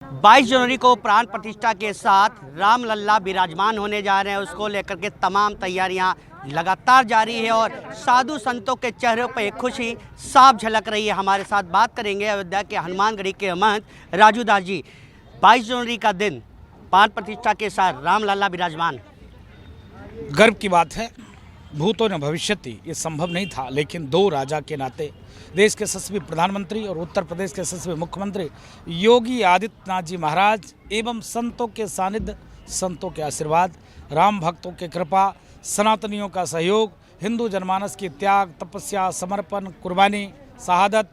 22 जनवरी को प्राण प्रतिष्ठा के साथ रामलला विराजमान होने जा रहे हैं। उसको लेकर के तमाम तैयारियां लगातार जारी है और साधु संतों के चेहरों पर खुशी साफ झलक रही है। हमारे साथ बात करेंगे अयोध्या के हनुमानगढ़ी के महंत राजू दास जी। 22 जनवरी का दिन प्राण प्रतिष्ठा के साथ रामलला विराजमान, गर्व की बात है। भूतो न भविष्यति ये संभव नहीं था, लेकिन दो राजा के नाते देश के यशस्वी प्रधानमंत्री और उत्तर प्रदेश के यशस्वी मुख्यमंत्री योगी आदित्यनाथ जी महाराज एवं संतों के सानिध्य, संतों के आशीर्वाद, राम भक्तों की कृपा, सनातनियों का सहयोग, हिंदू जनमानस की त्याग, तपस्या, समर्पण, कुर्बानी, शहादत,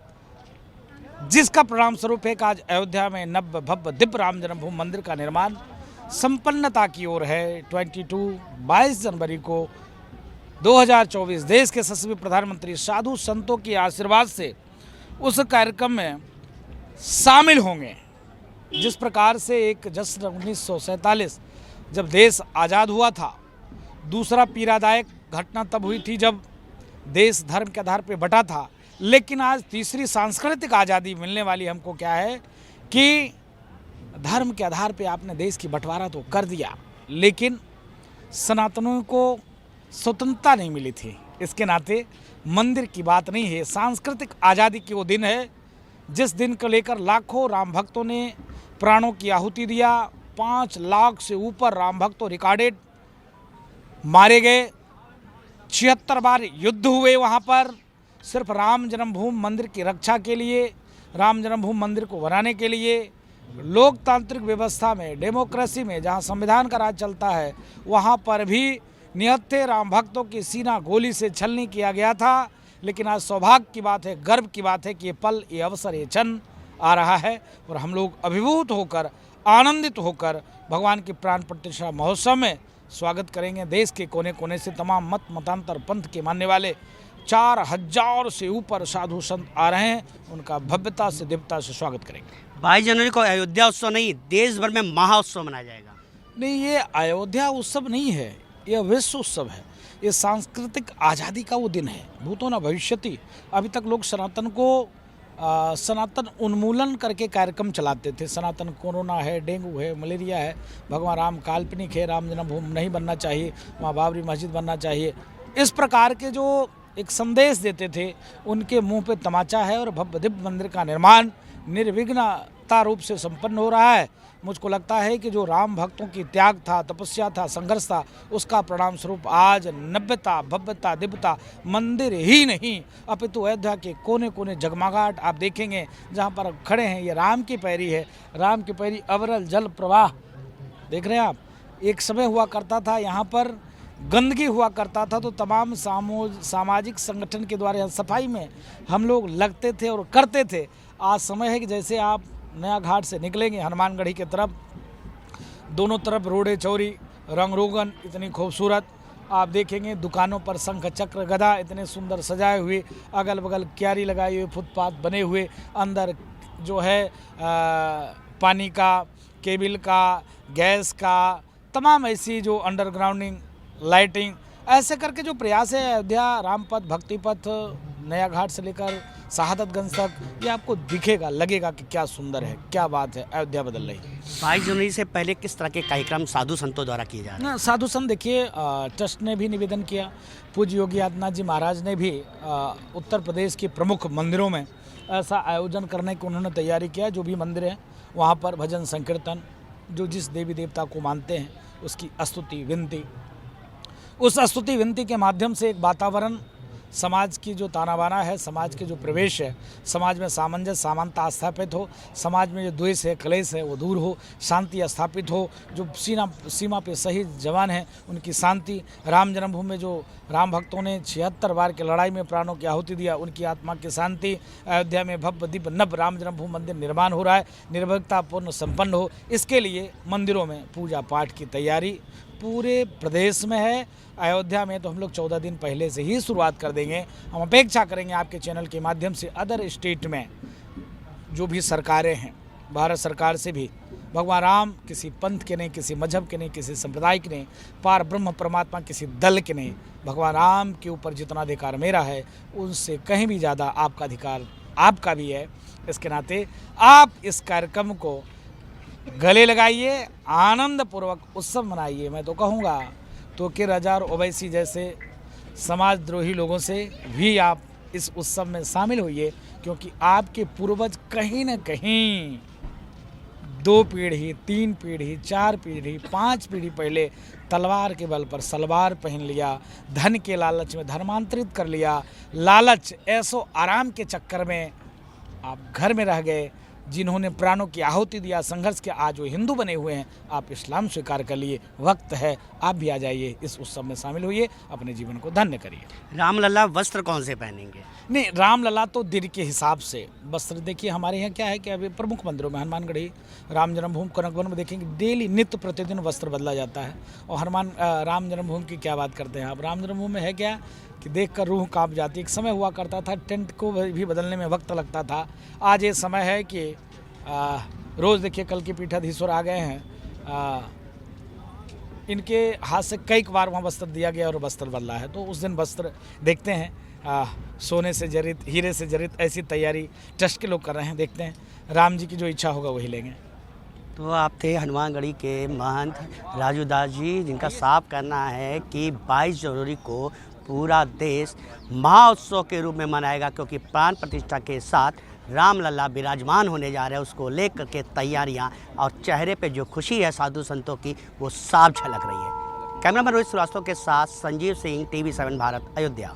जिसका परिणाम स्वरूप है कि आज अयोध्या में नव भव्य दिव्य राम जन्मभूमि मंदिर का निर्माण संपन्नता की ओर है। 22 जनवरी को 2024 देश के यशस्वी प्रधानमंत्री साधु संतों के आशीर्वाद से उस कार्यक्रम में शामिल होंगे। जिस प्रकार से एक जश्न 1947 जब देश आज़ाद हुआ था, दूसरा पीड़ादायक घटना तब हुई थी जब देश धर्म के आधार पर बटा था, लेकिन आज तीसरी सांस्कृतिक आज़ादी मिलने वाली हमको क्या है कि धर्म के आधार पे आपने देश की बंटवारा तो कर दिया, लेकिन सनातनों को स्वतंत्रता नहीं मिली थी। इसके नाते मंदिर की बात नहीं है, सांस्कृतिक आज़ादी की वो दिन है जिस दिन को लेकर लाखों राम भक्तों ने प्राणों की आहुति दिया। 5 लाख से ऊपर राम भक्तों रिकॉर्डेड मारे गए, 76 बार युद्ध हुए वहाँ पर, सिर्फ राम जन्मभूमि मंदिर की रक्षा के लिए, राम जन्मभूमि मंदिर को बनाने के लिए। लोकतांत्रिक व्यवस्था में, डेमोक्रेसी में, जहाँ संविधान का राज चलता है, वहाँ पर भी निहत्थे राम भक्तों की सीना गोली से छलनी किया गया था। लेकिन आज सौभाग्य की बात है, गर्व की बात है कि ये पल, ये अवसर, ये क्षण आ रहा है और हम लोग अभिभूत होकर, आनंदित होकर भगवान की प्राण प्रतिष्ठा महोत्सव में स्वागत करेंगे। देश के कोने कोने से तमाम मत मतांतर पंथ के मानने वाले 4000 से ऊपर साधु संत आ रहे हैं, उनका भव्यता से दिव्यता से स्वागत करेंगे। 22 जनवरी को अयोध्या उत्सव नहीं, देश भर में महाउत्सव मनाया जाएगा। नहीं, ये अयोध्या उत्सव नहीं है, यह विश्व उत्सव है। ये सांस्कृतिक आज़ादी का वो दिन है। भूतो न भविष्यति। अभी तक लोग सनातन को सनातन उन्मूलन करके कार्यक्रम चलाते थे। सनातन कोरोना है, डेंगू है, मलेरिया है, भगवान राम काल्पनिक है, राम जन्मभूमि नहीं बनना चाहिए, वहाँ बाबरी मस्जिद बनना चाहिए, इस प्रकार के जो एक संदेश देते थे, उनके मुंह पे तमाचा है और भव्य दिव्य मंदिर का निर्माण निर्विघ्नता रूप से संपन्न हो रहा है। मुझको लगता है कि जो राम भक्तों की त्याग था, तपस्या था, संघर्ष था, उसका परिणाम स्वरूप आज नव्यता, भव्यता, दिव्यता मंदिर ही नहीं अपितु अयोध्या के कोने कोने जगमगाहट आप देखेंगे। जहाँ पर खड़े हैं ये राम की पैरी है, राम की पैरी अविरल जल प्रवाह देख रहे हैं आप। एक समय हुआ करता था यहाँ पर गंदगी हुआ करता था, तो तमाम सामाजिक संगठन के द्वारा सफाई में हम लोग लगते थे और करते थे। आज समय है कि जैसे आप नया घाट से निकलेंगे हनुमानगढ़ी की तरफ, दोनों तरफ रोडे चौरी, रंग रोगन इतनी खूबसूरत आप देखेंगे। दुकानों पर शंख चक्र गदा इतने सुंदर सजाए हुए, अगल बगल क्यारी लगाए हुए, फुटपाथ बने हुए, अंदर जो है पानी का, केबल का, गैस का, तमाम ऐसी जो अंडरग्राउंडिंग लाइटिंग, ऐसे करके जो प्रयास है अयोध्या रामपथ, भक्तिपथ, नया घाट से लेकर शहादतगंज तक, ये आपको दिखेगा, लगेगा कि क्या सुंदर है, क्या बात है, अयोध्या बदल रही है। 22 जनवरी से पहले किस तरह के कार्यक्रम साधु संतों द्वारा किए जा रहे हैं? साधु संत देखिए, ट्रस्ट ने भी निवेदन किया, पूज्य योगी आदित्यनाथ जी महाराज ने भी उत्तर प्रदेश के प्रमुख मंदिरों में ऐसा आयोजन करने की उन्होंने तैयारी किया। जो भी मंदिर है वहाँ पर भजन संकीर्तन, जो जिस देवी देवता को मानते हैं उसकी स्तुति विनती, उस स्तुति विनती के माध्यम से एक वातावरण, समाज की जो ताना बाना है, समाज के जो प्रवेश है, समाज में सामंजस्य समानता स्थापित हो, समाज में जो द्वेष है, क्लेश है वो दूर हो, शांति स्थापित हो, जो सीमा पे शहीद जवान हैं उनकी शांति, राम जन्मभूमि में जो राम भक्तों ने 76 बार की लड़ाई में प्राणों की आहुति दिया, उनकी आत्मा की शांति, अयोध्या में भव्य दिव्य नव राम जन्मभूमि मंदिर निर्माण हो रहा है, निर्भरतापूर्ण संपन्न हो, इसके लिए मंदिरों में पूजा पाठ की तैयारी पूरे प्रदेश में है। अयोध्या में तो हम लोग 14 दिन पहले से ही शुरुआत कर देंगे। हम अपेक्षा करेंगे आपके चैनल के माध्यम से अदर स्टेट में जो भी सरकारें हैं, भारत सरकार से भी, भगवान राम किसी पंथ के नहीं, किसी मजहब के नहीं, किसी संप्रदाय के नहीं, पार ब्रह्म परमात्मा किसी दल के नहीं, भगवान राम के ऊपर जितना अधिकार मेरा है उनसे कहीं भी ज़्यादा आपका अधिकार आपका भी है। इसके नाते आप इस कार्यक्रम को गले लगाइए, आनंद पूर्वक उत्सव मनाइए। मैं तो कहूँगा तोकीर अज़हर ओवैसी जैसे समाजद्रोही लोगों से भी आप इस उत्सव में शामिल होइए, क्योंकि आपके पूर्वज कहीं न कहीं 2 पीढ़ी, 3 पीढ़ी, 4 पीढ़ी, 5 पीढ़ी पहले तलवार के बल पर सलवार पहन लिया, धन के लालच में धर्मांतरित कर लिया, लालच ऐसो आराम के चक्कर में आप घर में रह गए। जिन्होंने प्राणों की आहुति दिया संघर्ष के, आज वो हिंदू बने हुए हैं, आप इस्लाम स्वीकार कर लिए। वक्त है आप भी आ जाइए, इस उत्सव में शामिल होइए, अपने जीवन को धन्य करिए। रामलला वस्त्र कौन से पहनेंगे? नहीं, रामलला तो दिन के हिसाब से वस्त्र, देखिए हमारे यहाँ क्या है कि अभी प्रमुख मंदिरों में हनुमानगढ़ी, राम जन्मभूमि, कनकवन में देखेंगे डेली नित्य प्रतिदिन वस्त्र बदला जाता है। और राम जन्मभूमि की क्या बात करते हैं आप, राम जन्मभूमि में है क्या कि देखकर रूह कांप जाती। एक समय हुआ करता था टेंट को भी बदलने में वक्त लगता था। आज ये समय है कि रोज़ देखिए कल के पीठाधीश्वर आ गए हैं, इनके हाथ से कई बार वहाँ वस्त्र दिया गया और वस्त्र बदला है। तो उस दिन वस्त्र देखते हैं सोने से जड़ित, हीरे से जड़ित, ऐसी तैयारी ट्रस्ट के लोग कर रहे हैं। देखते हैं राम जी की जो इच्छा होगा वही लेंगे। तो आप थे हनुमानगढ़ी के महंत राजू दास जी, जिनका साफ कहना है कि 22 जनवरी को पूरा देश महाउत्सव के रूप में मनाएगा, क्योंकि प्राण प्रतिष्ठा के साथ रामलला विराजमान होने जा रहे हैं। उसको लेकर के तैयारियां और चेहरे पे जो खुशी है साधु संतों की, वो साफ झलक रही है। कैमरामैन रोहित श्रीवास्तव के साथ संजीव सिंह, TV7 भारत, अयोध्या।